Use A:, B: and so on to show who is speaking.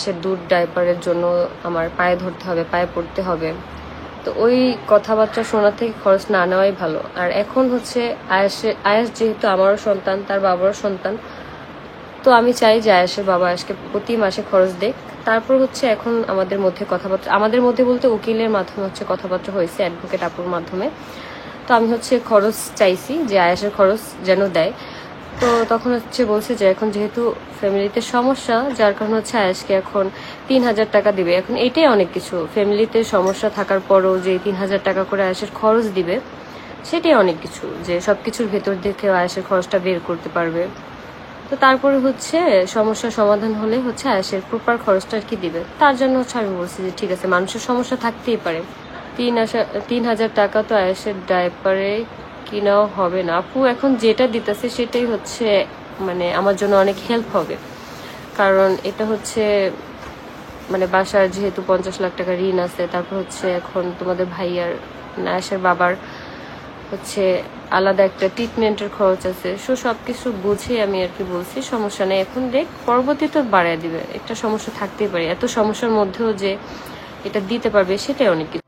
A: আয়েশের দুধ ডাইপারের জন্য আমার পায়ে ধরতে হবে, পায়ে পড়তে হবে। তো ওই কথাবার্তা শোনা থেকে খরচ না নেওয়াই ভালো। আর এখন হচ্ছে আয়েশ যেহেতু আমারও সন্তান, তার বাবারও সন্তান, তো আমি চাই যে আয়েশের বাবা আয়েশকে প্রতি মাসে খরচ দেখ। তারপর হচ্ছে এখন আমাদের মধ্যে কথাবার্তা, আমাদের মধ্যে বলতে উকিলের মাধ্যমে হচ্ছে কথাবার্তা হয়েছে, অ্যাডভোকেট আপুর মাধ্যমে। তো আমি হচ্ছে খরচ চাইছি যে আয়েশের খরচ যেন দেয়। তো তখন হচ্ছে বলছে যে এখন যেহেতু ফ্যামিলিতে সমস্যা, যার কারণে হচ্ছে আয়েশকে এখন 3,000 টাকা দিবে। এখন এটাই অনেক কিছু, ফ্যামিলিতে সমস্যা থাকার পরও যে 3,000 টাকা করে আয়েশের খরচ দিবে, সেটাই অনেক কিছু, যে সবকিছুর ভেতর দেখে আয়েশের খরচটা বের করতে পারবে। তো তারপরে হচ্ছে সমস্যার সমাধান হলে হচ্ছে আয়েশের প্রপার খরচটা আর কি দিবে। তার জন্য হচ্ছে আমি বলছি যে ঠিক আছে, মানুষের সমস্যা থাকতেই পারে, 3,000 টাকা তো আয়েশের ডাইপারে কিনাও হবে না। আপু এখন যেটা দিতেছে সেটাই হচ্ছে মানে আমার জন্য অনেক হেল্প হবে, কারণ এটা হচ্ছে মানে বাসার যেহেতু 50 লাখ টাকা ঋণ আছে, তারপর হচ্ছে এখন তোমাদের ভাইয়ার আয়েশের বাবার হচ্ছে আলাদা একটা ট্রিটমেন্টের খরচ আছে। সবকিছু বুঝে আমি আর কি বলছি সমস্যা নেই, এখন দেখ পরবর্তীতে বাড়ায় দিবে, একটা সমস্যা থাকতেই পারে, এত সমস্যার মধ্যেও যে এটা দিতে পারবে সেটাই অনেক কিছু।